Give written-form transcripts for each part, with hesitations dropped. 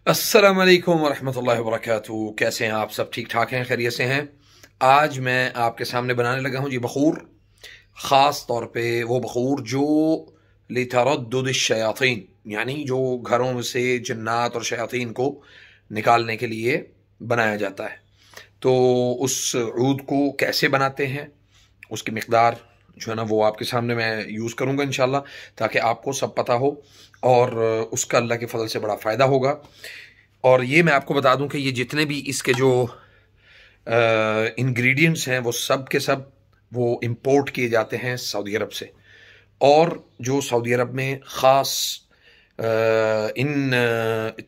अस्सलाम वालेकुम वरहमतुल्लाहि वबरकातुहू। कैसे हैं आप सब? ठीक ठाक हैं, खैरियत से हैं। आज मैं आपके सामने बनाने लगा हूँ जी बखूर। ख़ास तौर पे वो बखूर जो लितरद्दुद शयातीन, यानी जो घरों से जन्नात और शयातीन को निकालने के लिए बनाया जाता है। तो उस ऊद को कैसे बनाते हैं, उसकी मिकदार जो है ना वो आपके सामने मैं यूज़ करूँगा इंशाल्लाह, ताकि आपको सब पता हो और उसका अल्लाह के फजल से बड़ा फ़ायदा होगा। और ये मैं आपको बता दूं कि ये जितने भी इसके जो इंग्रेडिएंट्स हैं वो सब के सब वो इंपोर्ट किए जाते हैं सऊदी अरब से। और जो सऊदी अरब में ख़ास इन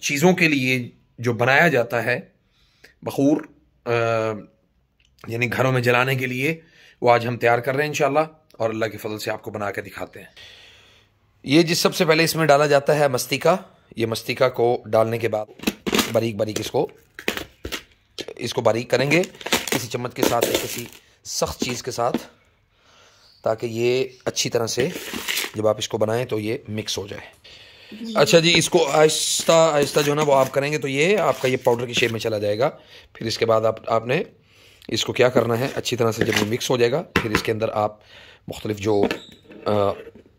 चीज़ों के लिए जो बनाया जाता है बखूर, यानी घरों में जलाने के लिए, वो आज हम तैयार कर रहे हैं इंशाल्लाह, और अल्लाह के फजल से आपको बना के दिखाते हैं। ये जिस सबसे पहले इसमें डाला जाता है मस्तिका। ये मस्तिका को डालने के बाद बारीक बारीक इसको बारीक करेंगे किसी चम्मच के साथ या किसी सख्त चीज़ के साथ, ताकि ये अच्छी तरह से जब आप इसको बनाएं तो ये मिक्स हो जाए। अच्छा जी, इसको आहिस्ता आहिस्ता जो है ना वो आप करेंगे तो ये आपका ये पाउडर की शेप में चला जाएगा। फिर इसके बाद आपने इसको क्या करना है, अच्छी तरह से जब ये मिक्स हो जाएगा फिर इसके अंदर आप मुख्तलिफ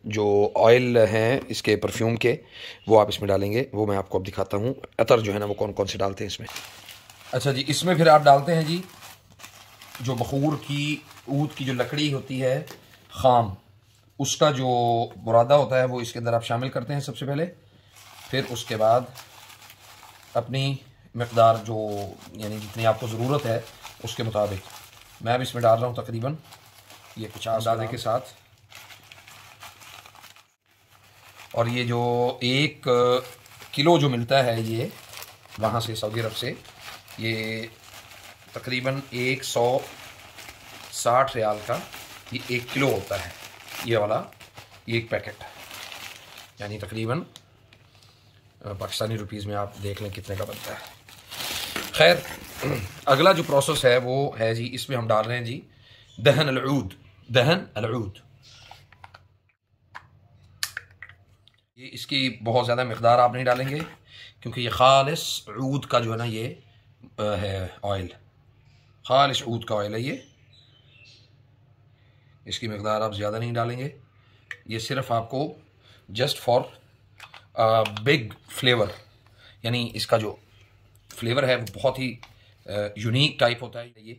जो ऑयल हैं इसके परफ्यूम के, वो आप इसमें डालेंगे। वो मैं आपको अब दिखाता हूँ अतर जो है ना वो कौन कौन से डालते हैं इसमें। अच्छा जी, इसमें फिर आप डालते हैं जी जो बखूर की ऊद की जो लकड़ी होती है खाम, उसका जो बुरादा होता है वो इसके अंदर आप शामिल करते हैं सबसे पहले। फिर उसके बाद अपनी मकदार जो यानी जितनी आपको ज़रूरत है उसके मुताबिक मैं अब इसमें डाल रहा हूँ तकरीबन ये 50 अंदाजे के साथ। और ये जो 1 किलो जो मिलता है ये वहाँ से सऊदी अरब से, ये तकरीबन 160 रियाल का ये 1 किलो होता है। ये वाला एक पैकेट, यानी तकरीबन पाकिस्तानी रुपीज़ में आप देख लें कितने का बनता है। खैर, अगला जो प्रोसेस है वो है जी, इसमें हम डाल रहे हैं जी दहन अलऊद। दहन अलऊद ये इसकी बहुत ज़्यादा मकदार आप नहीं डालेंगे, क्योंकि ये खालिस ऊद का जो है ना ये है ऑयल, खालिस ऊद का ऑयल है ये। इसकी मकदार आप ज़्यादा नहीं डालेंगे, ये सिर्फ आपको जस्ट फॉर बिग फ्लेवर, यानी इसका जो फ्लेवर है वो बहुत ही यूनिक टाइप होता है ये।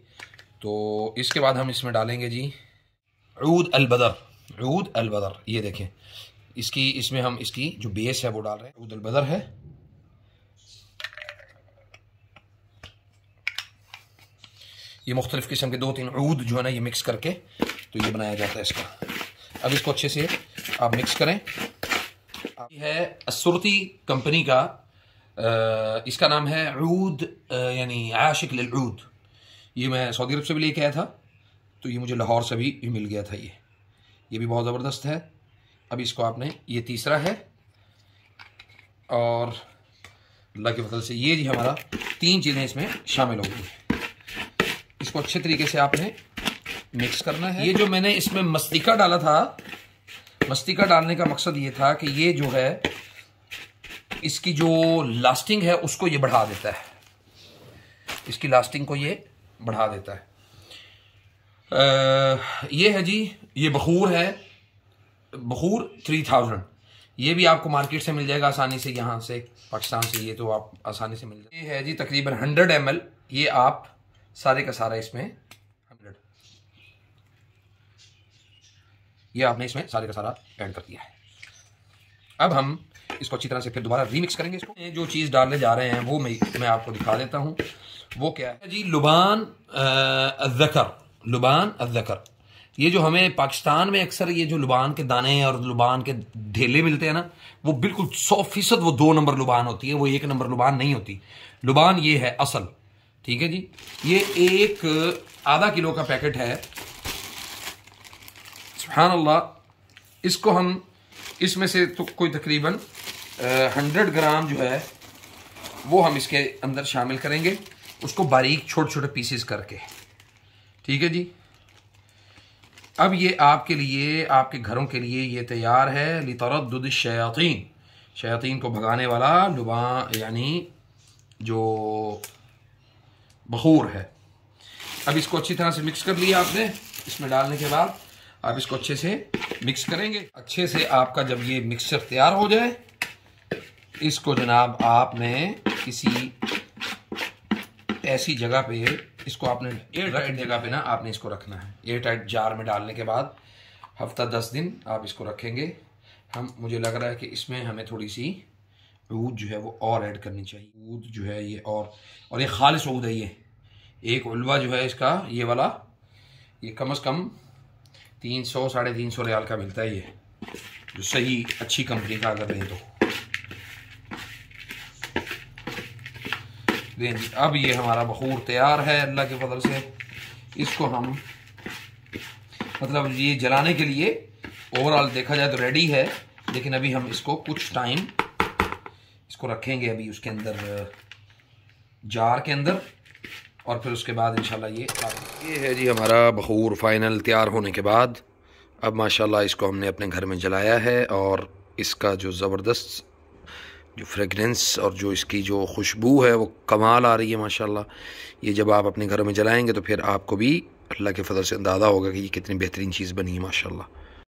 तो इसके बाद हम इसमें डालेंगे जी ऊद अलबदर। ऊद अलबदर ये देखें, इसमें हम इसकी जो बेस है वो डाल रहे हैं, ऊद अलबदर है। ये मुख्तलिफ किस्म के 2-3 ऊद जो है ना ये मिक्स करके तो ये बनाया जाता है इसका। अब इसको अच्छे से आप मिक्स करें। ये है असुरती कंपनी का, इसका नाम है ऊद, यानी आशिक लिल ऊद। ये मैं सऊदी अरब से भी लेके आया था, तो ये मुझे लाहौर से भी मिल गया था। ये भी बहुत ज़बरदस्त है। अब इसको आपने, ये तीसरा है, और अल्लाह के फजल से ये जी हमारा 3 चीज़ें इसमें शामिल होगी। इसको अच्छे तरीके से आपने मिक्स करना है। ये जो मैंने इसमें मस्तिका डाला था, मस्तिका डालने का मकसद ये था कि ये जो है इसकी जो लास्टिंग है उसको ये बढ़ा देता है, इसकी लास्टिंग को ये बढ़ा देता है। ये है जी, ये बखूर है, बखूर 3000। ये भी आपको मार्केट से मिल जाएगा आसानी से, यहाँ से पाकिस्तान से ये तो आप आसानी से मिल जाएगा। ये है जी तकरीबन 100 ml। ये आप सारे का सारा इसमें 100, ये आपने इसमें सारे का सारा ऐड कर दिया है। अब हम इसको अच्छी तरह से फिर दोबारा रीमिक्स करेंगे। इसको जो चीज़ डालने जा रहे हैं वो मैं आपको दिखा देता हूँ। वो क्या है जी, लुबान अज़्ज़कर। लुबान अज़्ज़कर, ये जो हमें पाकिस्तान में अक्सर ये जो लुबान के दाने और लुबान के ढेले मिलते हैं ना, वो बिल्कुल 100% वो 2 नंबर लुबान होती है, वो 1 नंबर लुबान नहीं होती। लुबान ये है असल, ठीक है जी। ये एक आधा किलो का पैकेट है। सुभान अल्लाह। इसको हम इसमें से तो कोई तकरीबन 100 ग्राम जो है वो हम इसके अंदर शामिल करेंगे, उसको बारीक छोटे छोटे पीसेस करके, ठीक है जी। अब ये आपके लिए, आपके घरों के लिए ये तैयार है लितरद्दुद शयातीन, शयातीन को भगाने वाला लुबान, यानी जो बखूर है। अब इसको अच्छी तरह से मिक्स कर लिया आपने। इसमें डालने के बाद आप इसको अच्छे से मिक्स करेंगे। अच्छे से आपका जब ये मिक्सचर तैयार हो जाए, इसको जनाब आपने किसी ऐसी जगह पे, इसको आपने एयर टाइट जगह पे ना आपने इसको रखना है। एयर टाइट जार में डालने के बाद हफ्ता 10 दिन आप इसको रखेंगे। मुझे लग रहा है कि इसमें हमें थोड़ी सी ऊद जो है वो और ऐड करनी चाहिए। ऊद जो है ये और ये खालिस ऊद है। ये एक उल्वा जो है इसका, ये वाला, ये कम से कम 300 साढ़े 300 रियाल का मिलता है। ये जो सही अच्छी कंपनी का अगर लें तो। अब ये हमारा बखूर तैयार है अल्लाह के फजल से। इसको हम मतलब ये जलाने के लिए ओवरऑल देखा जाए तो रेडी है, लेकिन अभी हम इसको कुछ टाइम इसको रखेंगे अभी उसके अंदर, जार के अंदर, और फिर उसके बाद इंशाल्लाह ये है जी हमारा बखूर फाइनल तैयार होने के बाद। अब माशाल्लाह इसको हमने अपने घर में जलाया है और इसका जो ज़बरदस्त जो फ्रेगरेंस और जो इसकी जो खुशबू है वो कमाल आ रही है माशाल्लाह। ये जब आप अपने घर में जलाएंगे तो फिर आपको भी अल्लाह के फजल से अंदाज़ा होगा कि ये कितनी बेहतरीन चीज़ बनी है माशाल्लाह।